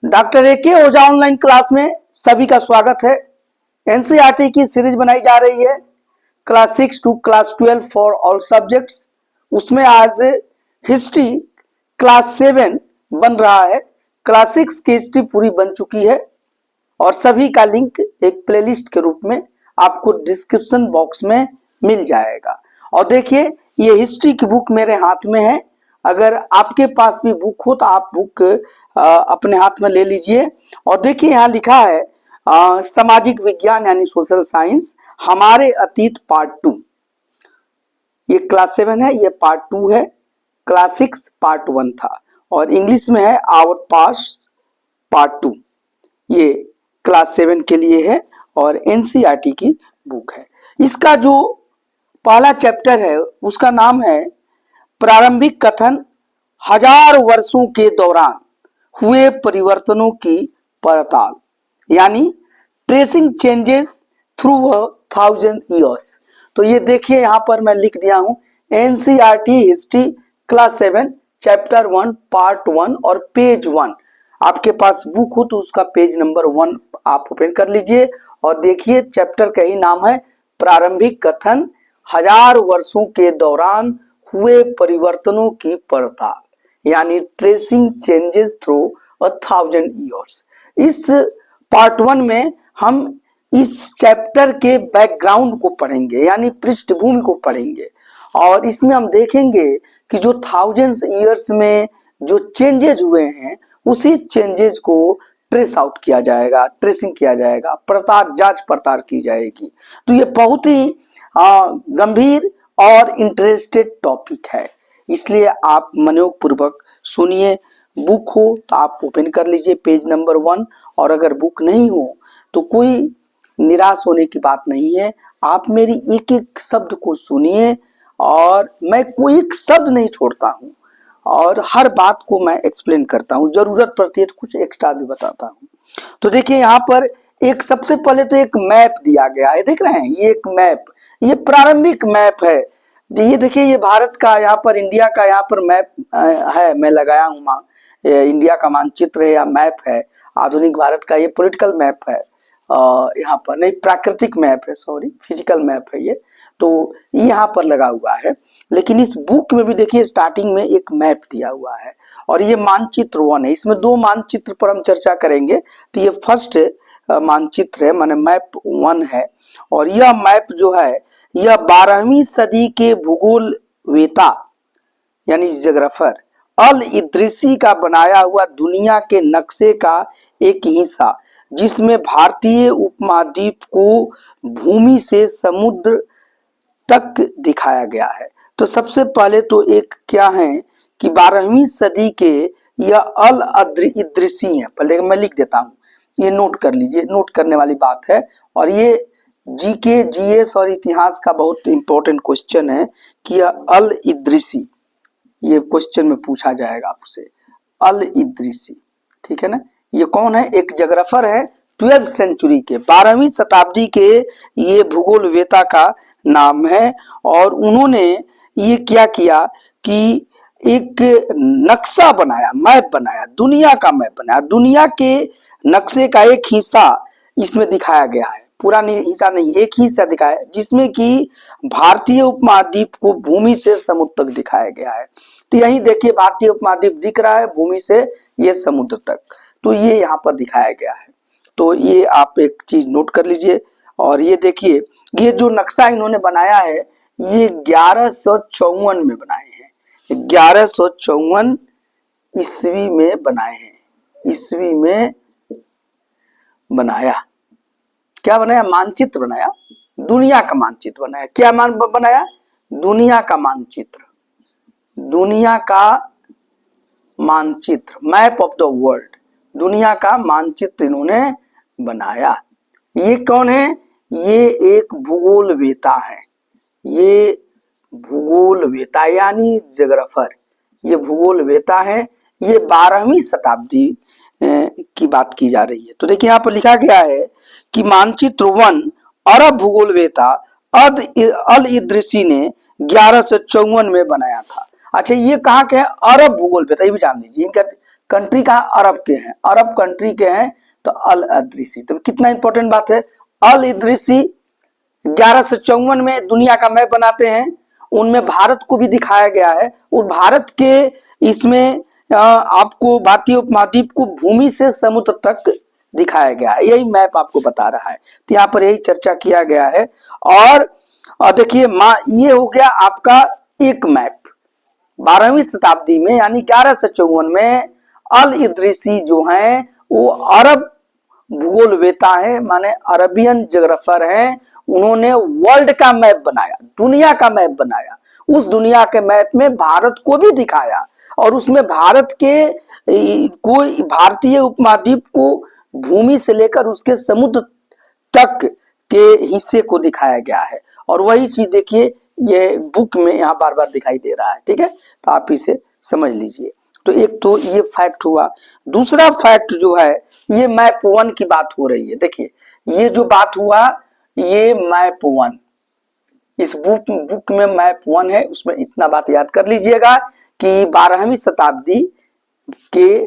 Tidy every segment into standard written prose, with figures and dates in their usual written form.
Doctor A K. Ojha online class में सभी का स्वागत है। एनसीईआरटी की सीरीज बनाई जा रही है class 6 to class 12 for all subjects. उसमें आज हिस्ट्री क्लास 7 बन रहा है। क्लास 6 की हिस्ट्री पूरी बन चुकी है और सभी का लिंक एक प्लेलिस्ट के रूप में आपको डिस्क्रिप्शन बॉक्स में मिल जाएगा। और देखिए, ये हिस्ट्री की बुक मेरे हाथ में है। अगर आपके पास भी बुक हो तो आप बुक अपने हाथ में ले लीजिए। और देखिए, यहाँ लिखा है सामाजिक विज्ञान यानी सोशल साइंस, हमारे अतीत पार्ट 2। ये क्लास 7 है, ये पार्ट 2 है। क्लास 6 पार्ट 1 था और इंग्लिश में है आवर पास्ट पार्ट 2। ये क्लास 7 के लिए है और एनसीईआरटी की बुक है। इसका जो पहला चैप्टर है उसका नाम है प्रारंभिक कथन, हजार वर्षों के दौरान हुए परिवर्तनों की पड़ताल, यानी ट्रेसिंग चेंजेस थ्रू 1000 ईयर्स। तो ये देखिए, यहां पर मैं लिख दिया हूं NCERT history class 7 chapter 1 part 1 और पेज 1। आपके पास बुक हो तो उसका पेज नंबर 1 आप ओपन कर लीजिए और देखिए, चैप्टर का ही नाम है प्रारंभिक कथन, हजार वर्षों के दौरान हुए परिवर्तनों की पड़ताल, यानी ट्रेसिंग चेंजेस थ्रू 1000 ईयर्स। इस पार्ट 1 में हम इस चैप्टर के बैकग्राउंड को पढ़ेंगे, यानी पृष्ठभूमि को पढ़ेंगे। और इसमें हम देखेंगे कि जो 1000 ईयर्स में जो चेंजेज हुए हैं उसी चेंजेस को ट्रेस आउट किया जाएगा, ट्रेसिंग किया जाएगा, पड़ताल जांच पड़ताल की जाएगी। तो ये बहुत ही गंभीर और इंटरेस्टेड टॉपिक है, इसलिए आप मनोयोग पूर्वक सुनिए। बुक हो तो आप ओपन कर लीजिए पेज नंबर 1, और अगर बुक नहीं हो तो कोई निराश होने की बात नहीं है। आप मेरी एक एक शब्द को सुनिए और मैं कोई एक शब्द नहीं छोड़ता हूँ और हर बात को मैं एक्सप्लेन करता हूँ, जरूरत पड़ती है तो कुछ एक्स्ट्रा भी बताता हूँ। तो देखिए, यहाँ पर एक सबसे पहले तो एक मैप दिया गया है, देख रहे हैं, ये एक मैप, ये प्रारंभिक मैप है। ये देखिए, ये भारत का, यहाँ पर इंडिया का यहाँ पर मैप है, मैं लगाया हूँ। इंडिया का मानचित्र है या मैप है, आधुनिक भारत का ये पॉलिटिकल मैप है। यहाँ पर नहीं, प्राकृतिक मैप है, सॉरी, फिजिकल मैप है ये। तो यहाँ पर लगा हुआ है, लेकिन इस बुक में भी देखिए स्टार्टिंग में एक मैप दिया हुआ है और ये मानचित्र 1 है। इसमें 2 मानचित्र पर हम चर्चा करेंगे। तो ये फर्स्ट मानचित्र है, माने मैप 1 है। और यह मैप जो है यह 12वीं सदी के भूगोल वेता यानी जोग्राफर अल इद्रिसी का बनाया हुआ दुनिया के नक्शे का एक हिस्सा, जिसमें भारतीय उपमहाद्वीप को भूमि से समुद्र तक दिखाया गया है। तो सबसे पहले तो एक क्या है कि 12वीं सदी के यह अल इद्रिसी है। पहले मैं लिख देता हूँ, ये नोट कर लीजिए, नोट करने वाली बात है। और ये जीके, जीएस और इतिहास का बहुत इंपॉर्टेंट क्वेश्चन है कि यह अल इद्रिसी, ये क्वेश्चन में पूछा जाएगा आपसे, अल इद्रिसी, ठीक है ना। ये कौन है? एक जोग्राफर है 12वीं सेंचुरी के, 12वीं शताब्दी के ये भूगोल वेता का नाम है। और उन्होंने ये क्या किया कि एक नक्शा बनाया, मैप बनाया, दुनिया का मैप बनाया। दुनिया के नक्शे का एक हिस्सा इसमें दिखाया गया है, पूरा हिस्सा नहीं, एक ही हिस्सा दिखाया, जिसमें कि भारतीय उपमहाद्वीप को भूमि से समुद्र तक दिखाया गया है। तो यही देखिए, भारतीय उपमहाद्वीप दिख रहा है भूमि से ये समुद्र तक, तो ये यहाँ पर दिखाया गया है। तो ये आप एक चीज नोट कर लीजिए। और ये देखिए, ये जो नक्शा इन्होंने बनाया है ये 1154 में बनाए हैं, 1154 ईस्वी में बनाए हैं, ईस्वी में बनाया। क्या बनाया? मानचित्र बनाया, दुनिया का मानचित्र बनाया। क्या बनाया? दुनिया का मानचित्र, दुनिया का मानचित्र, मैप ऑफ द वर्ल्ड, दुनिया का मानचित्र इन्होंने बनाया। ये कौन है? ये एक भूगोल वेता है, ये भूगोल वेता यानी जोग्राफर, ये भूगोल वेता है। ये 12वीं शताब्दी की बात की जा रही है। तो देखिए, यहाँ पर लिखा गया है कि मानचित्र 1 अरब भूगोल वेता अल इद्रिसी ने 1154 में बनाया था। अच्छा, ये कहाँ के है? अरब भूगोल वेता, ये भी जान लीजिए, इनका कंट्री कहाँ, अरब के हैं, अरब कंट्री के हैं, तो अल इदरीसी। तो कितना इंपॉर्टेंट बात है, अल इदरीसी 1154 में दुनिया का मैप बनाते हैं, उनमें भारत को भी दिखाया गया है, और भारत के इसमें आपको भारतीय उपमहाद्वीप को भूमि से समुद्र तक दिखाया गया है, यही मैप आपको बता रहा है। तो यहाँ पर यही चर्चा किया गया है। और देखिए ये हो गया आपका एक मैप। 12वीं शताब्दी में यानी 1154 में अल इदरीसी जो हैं वो अरब भूगोलवेता है, माने अरबियन जोग्राफर हैं, उन्होंने वर्ल्ड का मैप बनाया, दुनिया का मैप बनाया। उस दुनिया के मैप में भारत को भी दिखाया, और उसमें भारत के कोई भारतीय उपमहाद्वीप को भूमि से लेकर उसके समुद्र तक के हिस्से को दिखाया गया है। और वही चीज देखिए ये बुक में यहाँ बार बार दिखाई दे रहा है, ठीक है, तो आप इसे समझ लीजिए। तो एक तो ये फैक्ट हुआ। दूसरा फैक्ट जो है, ये मैप 1 की बात हो रही है। देखिए ये जो बात हुआ ये मैप 1, इस बुक में मैप 1 है, उसमें इतना बात याद कर लीजिएगा कि 12वीं शताब्दी के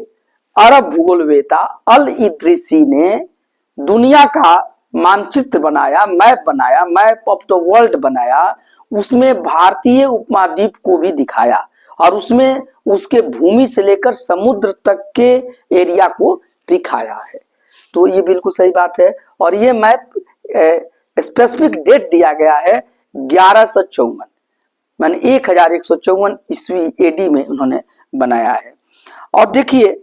अरब भूगोलवेता अल इदरीसी ने दुनिया का मानचित्र बनाया, मैप ऑफ द वर्ल्ड बनाया, उसमें भारतीय उपमहाद्वीप को भी दिखाया, और उसमें उसके भूमि से लेकर समुद्र तक के एरिया को दिखाया है। तो ये बिल्कुल सही बात है। और ये मैप स्पेसिफिक डेट दिया गया है 1154, माने 1154 ईस्वी एडी में उन्होंने बनाया है। और देखिए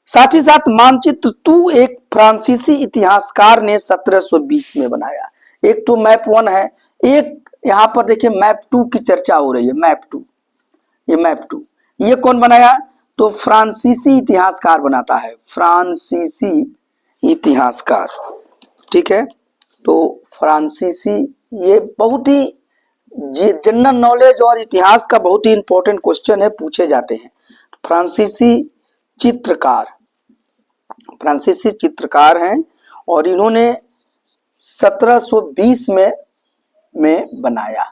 साथ ही साथ मानचित्र 2 एक फ्रांसीसी इतिहासकार ने 1720 में बनाया। एक तो मैप 1 है, एक यहाँ पर देखिए मैप 2 की चर्चा हो रही है। मैप 2, ये मैप 2 ये कौन बनाया, तो फ्रांसीसी इतिहासकार बनाता है, फ्रांसीसी इतिहासकार, ठीक है। तो फ्रांसीसी, ये बहुत ही जनरल नॉलेज और इतिहास का बहुत ही इंपॉर्टेंट क्वेश्चन है, पूछे जाते हैं। फ्रांसीसी चित्रकार हैं, और इन्होंने 1720 में बनाया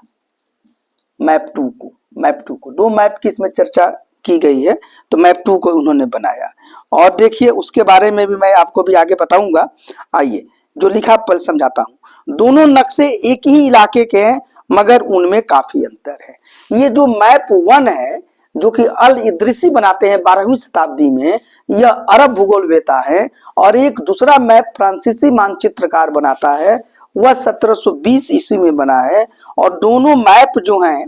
मैप 2 को। 2 मैप की इसमें चर्चा की गई है, तो मैप 2 को उन्होंने बनाया। और देखिए उसके बारे में भी मैं आपको भी आगे बताऊंगा। आइए जो लिखा पल समझाता हूं। दोनों नक्शे एक ही इलाके के हैं, मगर उनमें काफी अंतर है। ये जो मैप 1 है जो कि अल इदरीसी बनाते हैं 12वीं शताब्दी में, यह अरब भूगोलवेता है, और एक दूसरा मैप फ्रांसीसी मानचित्रकार बनाता है, वह 1720 ईस्वी में बना है। और दोनों मैप जो हैं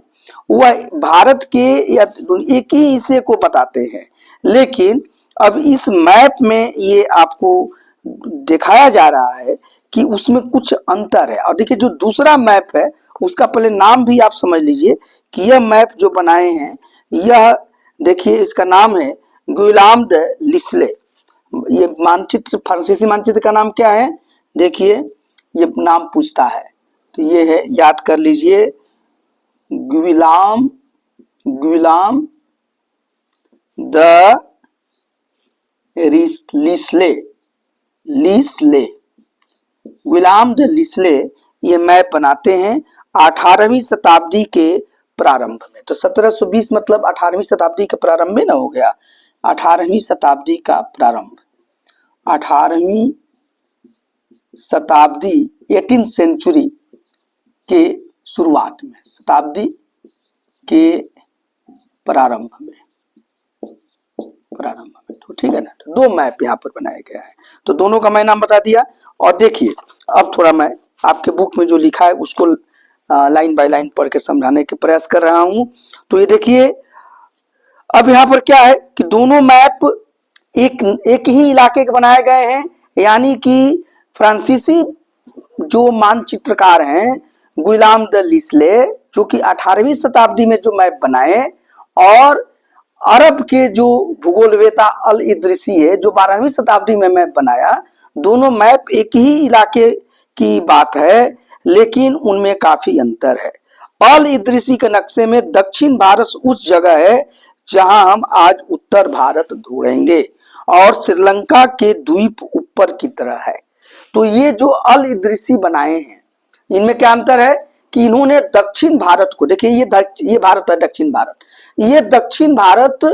वह भारत के या एक ही हिस्से को बताते हैं, लेकिन अब इस मैप में ये आपको दिखाया जा रहा है कि उसमें कुछ अंतर है। और देखिए जो दूसरा मैप है उसका पहले नाम भी आप समझ लीजिए कि यह मैप जो बनाए हैं, यह देखिए इसका नाम है गुइलाम द लिस्ले। ये मानचित्र, फ्रांसीसी मानचित्र का नाम क्या है, देखिए ये नाम पूछता है, तो ये है, याद कर लीजिए, गुइलाम द लिस्ले। गुइलाम द लिस्ले ये मैप बनाते हैं 18वीं शताब्दी के प्रारंभ में। तो 1720 मतलब 18वीं शताब्दी के प्रारंभ में ना हो गया, 18वीं शताब्दी का प्रारंभ, 18वीं शताब्दी 18th सेंचुरी के शुरुआत में, शताब्दी के प्रारंभ में। तो ठीक है ना, तो 2 मैप यहाँ पर बनाया गया है। तो दोनों का मैं नाम बता दिया। और देखिए अब थोड़ा मैं आपके बुक में जो लिखा है उसको लाइन बाय लाइन पढ़ के समझाने के प्रयास कर रहा हूं। तो ये देखिए अब यहाँ पर क्या है कि दोनों मैप एक ही इलाके के बनाए गए हैं, यानी कि फ्रांसीसी जो मानचित्रकार हैं गुइलाम द लिस्ले, जो कि 18वीं शताब्दी में जो मैप बनाए, और अरब के जो भूगोलवेता अल इदरीसी है जो 12वीं शताब्दी में मैप बनाया, दोनों मैप एक ही इलाके की बात है, लेकिन उनमें काफी अंतर है। अल इदरीसी के नक्शे में दक्षिण भारत उस जगह है जहां हम आज उत्तर भारत ढूंढेंगे, और श्रीलंका के द्वीप ऊपर की तरह है। तो ये जो अल इदरीसी बनाए हैं, इनमें क्या अंतर है कि इन्होंने दक्षिण भारत को, देखिए ये भारत है, दक्षिण भारत, ये दक्षिण भारत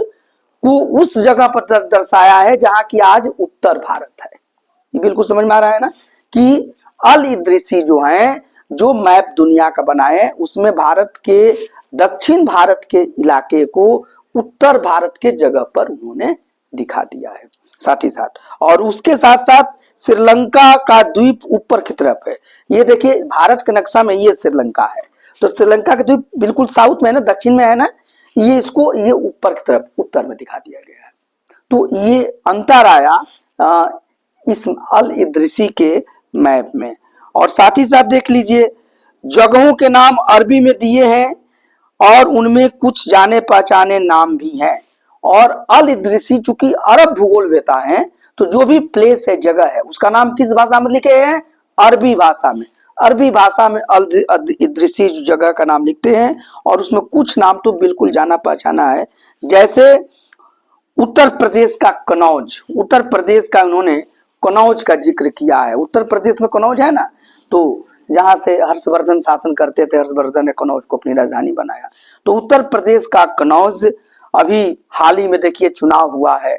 को उस जगह पर दर्शाया है जहां की आज उत्तर भारत है। ये बिल्कुल समझ में आ रहा है ना कि अल इद्रिसी जो है, जो मैप दुनिया का बनाए उसमें भारत के दक्षिण भारत के इलाके को उत्तर भारत के जगह पर उन्होंने दिखा दिया है। साथ ही साथ और उसके साथ साथ श्रीलंका का द्वीप ऊपर की तरफ है। ये देखिए भारत के नक्शा में ये श्रीलंका है, तो श्रीलंका का द्वीप बिल्कुल साउथ में है ना, दक्षिण में है ना, ये इसको ये ऊपर की तरफ उत्तर में दिखा दिया गया है। तो ये अंतर आया इस अल इद्रिसी के मैप में। और साथ ही साथ देख लीजिए जगहों के नाम अरबी में दिए हैं और उनमें कुछ जाने पहचाने नाम भी हैं। और अल इद्रिसी चूंकि अरब भूगोल वेता है, तो जो भी प्लेस है, जगह है, उसका नाम किस भाषा में लिखे हैं? अरबी भाषा में। अरबी भाषा में अल इद्रिसी जगह का नाम लिखते हैं और उसमें कुछ नाम तो बिल्कुल जाना पहचाना है। जैसे उत्तर प्रदेश का कनौज, उत्तर प्रदेश का उन्होंने कनौज का जिक्र किया है। उत्तर प्रदेश में कनौज है ना, तो जहां से हर्षवर्धन शासन करते थे, हर्षवर्धन ने कनौज को अपनी राजधानी बनाया। तो उत्तर प्रदेश का कनौज अभी हाल ही में देखिए चुनाव हुआ है,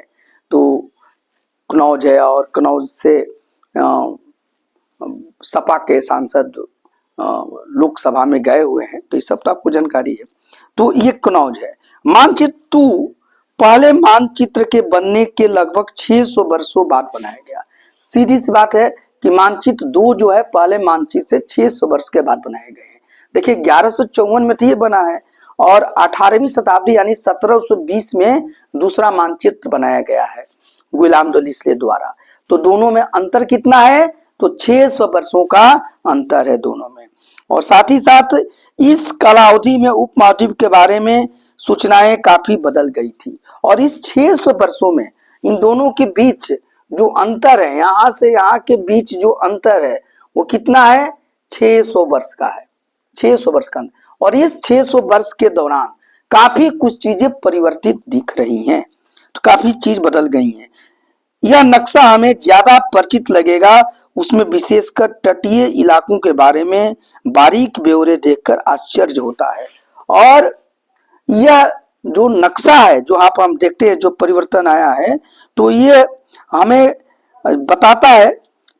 तो कनौज है और कनौज से सपा के सांसद लोकसभा में गए हुए हैं, तो ये सब तो आपको जानकारी है। तो ये कनौज है। मानचित्र पहले मानचित्र के बनने के लगभग 600 वर्षों बाद बनाया गया। सीधी सी बात है कि मानचित्र 2 जो है पहले मानचित्र से 600 वर्ष के बाद बनाए गए हैं। देखिए 1154 में तो ये बना है और 18वीं शताब्दी यानी 1720 में दूसरा मानचित्र बनाया गया है गुलाम लिस्ले द्वारा। तो दोनों में अंतर कितना है? तो 600 वर्षों का अंतर है दोनों में। और साथ ही साथ इस कालावधि में उपमहाद्वीप के बारे में सूचनाएं काफी बदल गई थी और इस 600 वर्षों में इन दोनों के बीच जो अंतर है, यहां से यहां के बीच जो अंतर है वो कितना है? 600 वर्ष का है। 600 वर्ष का। और इस 600 वर्ष के दौरान काफी कुछ चीजें परिवर्तित दिख रही हैं, तो काफी चीज बदल गई हैं। यह नक्शा हमें ज्यादा परिचित लगेगा, उसमें विशेषकर तटीय इलाकों के बारे में बारीक ब्यौरे देखकर आश्चर्य होता है। और यह जो नक्शा है जो यहाँ पर हम देखते हैं जो परिवर्तन आया है, तो ये हमें बताता है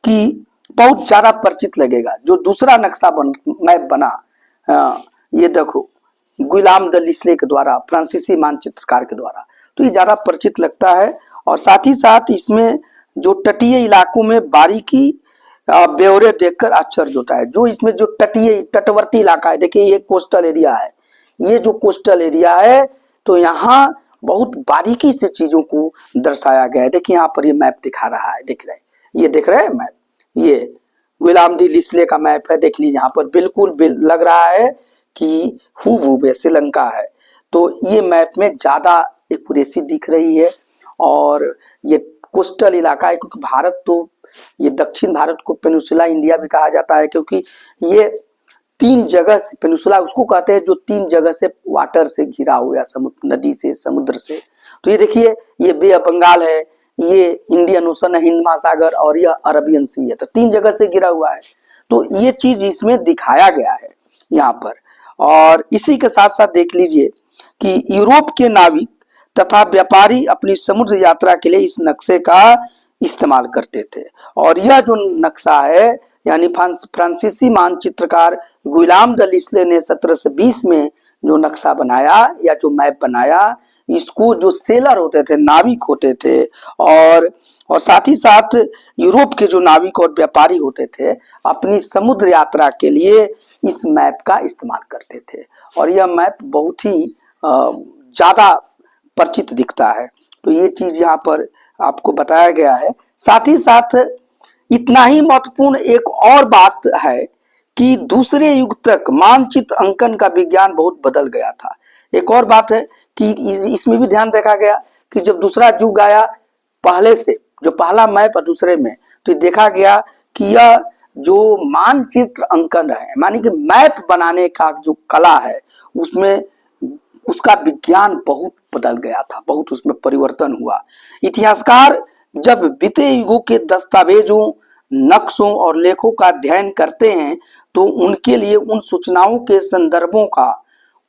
कि बहुत ज्यादा परिचित लगेगा। जो दूसरा नक्शा मैप बना, ये देखो गुलाम लिस्ले के द्वारा, फ्रांसीसी मानचित्रकार के द्वारा, तो ये ज्यादा परिचित लगता है। और साथ ही साथ इसमें जो तटीय इलाकों में बारीकी ब्यौरे देखकर आश्चर्य होता है। जो इसमें जो तटवर्ती इलाका है, देखिए ये कोस्टल एरिया है, ये जो कोस्टल एरिया है, तो यहाँ बहुत बारीकी से चीजों को दर्शाया गया है। देखिए यहाँ पर ये मैप दिखा रहा है, दिख रहे हैं, ये दिख रहे हैं मैप, ये गुलाम लिस्ले का मैप है। देख लीजिए यहाँ पर बिल्कुल लग रहा है कि हूबहू श्रीलंका है। तो ये मैप में ज्यादा एक्यूरेसी दिख रही है और ये कोस्टल इलाका है, क्योंकि भारत तो ये दक्षिण भारत को पेनिनसुला इंडिया भी कहा जाता है, क्योंकि ये 3 जगह से, पेनिनसुला उसको कहते हैं जो 3 जगह से वाटर से घिरा हुआ, समुद्र, नदी से, समुद्र से। तो ये देखिए ये बे ऑफ बंगाल है, ये इंडियन ओशन है, हिंद महासागर, और यह अरबियन सी है, तो 3 जगह से घिरा हुआ है। तो ये चीज इसमें दिखाया गया है यहाँ पर। और इसी के साथ साथ देख लीजिए कि यूरोप के नाविक तथा व्यापारी अपनी समुद्र यात्रा के लिए इस नक्शे का इस्तेमाल करते थे। और यह जो नक्शा है यानी फ्रांसीसी मानचित्रकार गुलाम लिस्ले ने 1720 में जो नक्शा बनाया या जो मैप बनाया, इसको जो सेलर होते थे, नाविक होते थे, और साथ ही साथ यूरोप के जो नाविक और व्यापारी होते थे, अपनी समुद्र यात्रा के लिए इस मैप का इस्तेमाल करते थे। और यह मैप बहुत ही ज्यादा परिचित दिखता है। तो ये चीज यहाँ पर आपको बताया गया है। साथ ही साथ इतना ही महत्वपूर्ण एक और बात है कि दूसरे युग तक मानचित्र अंकन का विज्ञान बहुत बदल गया था। एक और बात है कि इसमें भी ध्यान रखा गया कि जब दूसरा युग आया, पहले से जो पहला मैप और दूसरे में, तो देखा गया कि यह जो मानचित्र अंकन है, मानी कि मैप बनाने का जो कला है, उसमें उसका विज्ञान बहुत बदल गया था, बहुत उसमें परिवर्तन हुआ। इतिहासकार जब बीते युगों के दस्तावेजों, नक्शों और लेखों का अध्ययन करते हैं, तो उनके लिए उन सूचनाओं के संदर्भों का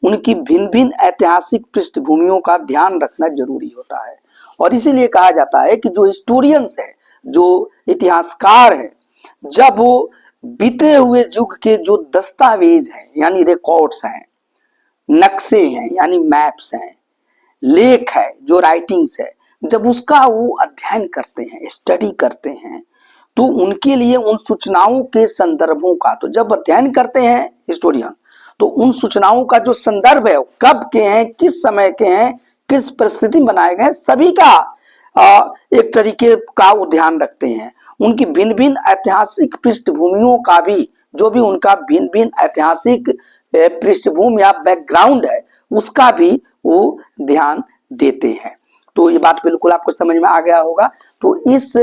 उनकी भिन्न भिन्न ऐतिहासिक पृष्ठभूमियों का ध्यान रखना जरूरी होता है। और इसीलिए कहा जाता है कि जो हिस्टोरियंस है, जो इतिहासकार है, जब वो बीते हुए युग के जो दस्तावेज हैं यानी रिकॉर्ड्स हैं, नक्शे हैं यानी मैप्स हैं, लेख है जो राइटिंग्स है, जब उसका वो अध्ययन करते हैं, स्टडी करते हैं, तो उनके लिए उन सूचनाओं के संदर्भों का, तो जब अध्ययन करते हैं हिस्टोरियन, तो उन सूचनाओं का जो संदर्भ है, कब के हैं, किस समय के हैं, किस परिस्थिति में बनाए गए, सभी का एक तरीके का वो ध्यान रखते हैं। उनकी भिन्न भिन्न ऐतिहासिक पृष्ठभूमियों का भी, जो भी उनका भिन्न भिन्न ऐतिहासिक पृष्ठभूमि या बैकग्राउंड है, उसका भी वो ध्यान देते हैं। तो ये बात बिल्कुल आपको समझ में आ गया होगा। तो इस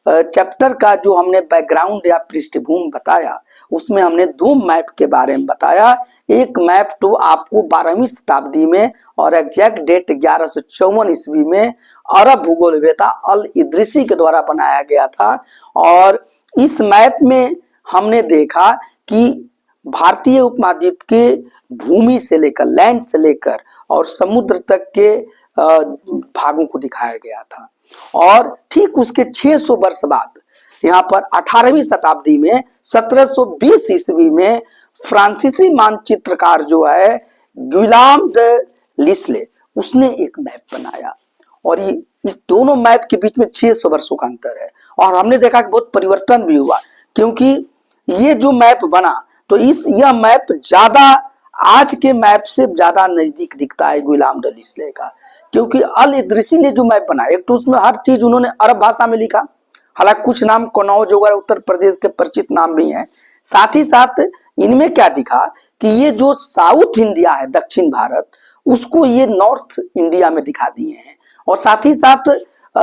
चैप्टर का जो हमने बैकग्राउंड या पृष्ठभूमि बताया, उसमें हमने दो मैप के बारे में बताया। एक मैप तो आपको 12वीं शताब्दी में और एग्जैक्ट डेट 1154 ईस्वी में अरब भूगोलवेता अल इदरिसी के द्वारा बनाया गया था। और इस मैप में हमने देखा कि भारतीय उपमहाद्वीप के भूमि से लेकर, लैंड से लेकर और समुद्र तक के भागों को दिखाया गया था। और ठीक उसके 600 वर्ष बाद यहाँ पर 18वीं शताब्दी में 1720 ईस्वी में फ्रांसीसी मानचित्रकार जो है गुलाम द लिस्ले, उसने एक मैप बनाया। और ये इस दोनों मैप के बीच में 600 वर्षों का अंतर है। और हमने देखा कि बहुत परिवर्तन भी हुआ, क्योंकि ये जो मैप बना, तो यह मैप ज्यादा आज के मैप से ज्यादा नजदीक दिखता है गुलाम द लिस्ले का। क्योंकि अल इदरिसी ने जो मैप बनाया, एक तो उसमें हर चीज उन्होंने अरब भाषा में लिखा, हालांकि कुछ नाम कनौज वगैरह उत्तर प्रदेश के परिचित नाम भी हैं। साथ ही साथ इनमें क्या दिखा कि ये जो साउथ इंडिया है, दक्षिण भारत, उसको ये नॉर्थ इंडिया में दिखा दिए हैं। और साथ ही साथ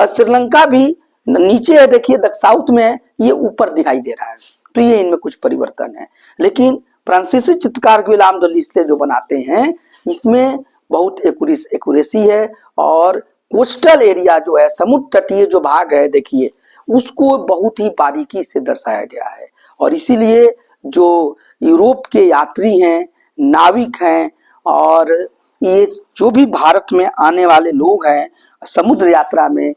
श्रीलंका भी नीचे है, देखिए साउथ में है, ये ऊपर दिखाई दे रहा है। तो ये इनमें कुछ परिवर्तन है। लेकिन फ्रांसीसी चित्रकार गुलाम द लिस्ले जो बनाते हैं, इसमें बहुत एक्यूरेसी है। और कोस्टल एरिया जो है, समुद्र तटीय जो भाग है, देखिए उसको बहुत ही बारीकी से दर्शाया गया है। और इसीलिए जो यूरोप के यात्री हैं, नाविक हैं, और ये जो भी भारत में आने वाले लोग हैं समुद्र यात्रा में,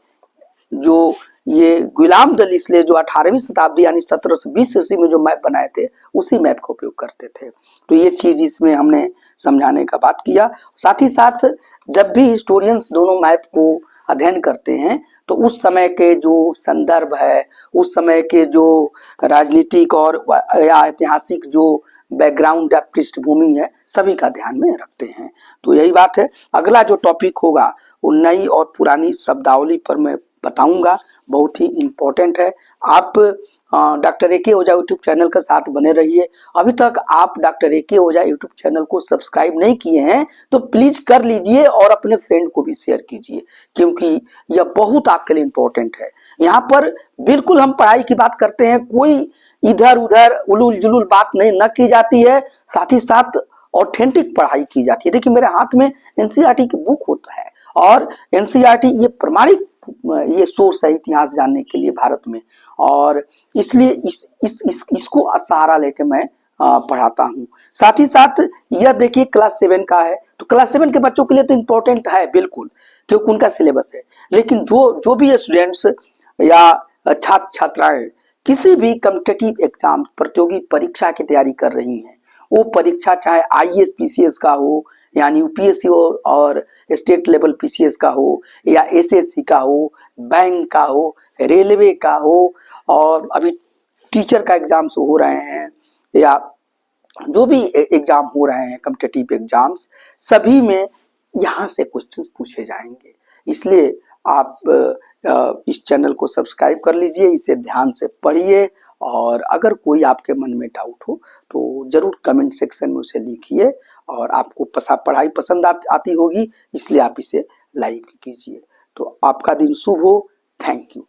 जो ये गुलाम द लिस्ले जो 18वीं शताब्दी यानी 1720 ईस्वी में जो मैप बनाए थे, उसी मैप का उपयोग करते थे। तो ये चीज इसमें हमने समझाने का बात किया। साथ ही साथ जब भी हिस्टोरियंस दोनों मैप को अध्ययन करते हैं, तो उस समय के जो संदर्भ है, उस समय के जो राजनीतिक और या ऐतिहासिक जो बैकग्राउंड या पृष्ठभूमि है, सभी का ध्यान में रखते हैं। तो यही बात है। अगला जो टॉपिक होगा वो नई और पुरानी शब्दावली पर मैं बताऊंगा, बहुत ही इंपॉर्टेंट है। आप डॉक्टर ए के ओझा यूट्यूब चैनल के साथ बने रहिए। अभी तक आप डॉक्टर ए के ओझा यूट्यूब चैनल को सब्सक्राइब नहीं किए हैं तो प्लीज कर लीजिए और अपने फ्रेंड को भी शेयर कीजिए, क्योंकि यह बहुत आपके लिए इंपॉर्टेंट है। यहाँ पर बिल्कुल हम पढ़ाई की बात करते हैं, कोई इधर उधर उलूल जुलूल बात नहीं न की जाती है, साथ ही साथ ऑथेंटिक पढ़ाई की जाती है। देखिए मेरे हाथ में एनसीईआरटी की बुक होता है, और एनसीईआरटी ये प्रमाणिक ये सोर्स है इतिहास जानने के लिए भारत में। और इसलिए इसको सहारा लेके मैं पढ़ाता हूँ। साथ ही साथ यह देखिए क्लास 7 का है, तो क्लास 7 के बच्चों के लिए तो इम्पोर्टेंट है बिल्कुल, क्योंकि उनका सिलेबस है। लेकिन जो भी स्टूडेंट्स या छात्र छात्राएं किसी भी कॉम्पिटिटिव एग्जाम, प्रतियोगी परीक्षा की तैयारी कर रही हैं, वो परीक्षा चाहे आईएएस पीसीएस का हो, यानी यूपीएससी और स्टेट लेवल पीसीएस का हो, या एसएससी का हो, बैंक का हो, रेलवे का हो, और अभी टीचर का एग्जाम्स हो रहे हैं, या जो भी एग्जाम हो रहे हैं कॉम्पिटिटिव एग्जाम्स, सभी में यहाँ से क्वेश्चन पूछे जाएंगे। इसलिए आप इस चैनल को सब्सक्राइब कर लीजिए, इसे ध्यान से पढ़िए, और अगर कोई आपके मन में डाउट हो तो जरूर कमेंट सेक्शन में उसे लिखिए। और आपको पढ़ाई पसंद आती होगी, इसलिए आप इसे लाइक कीजिए। तो आपका दिन शुभ हो। Thank you.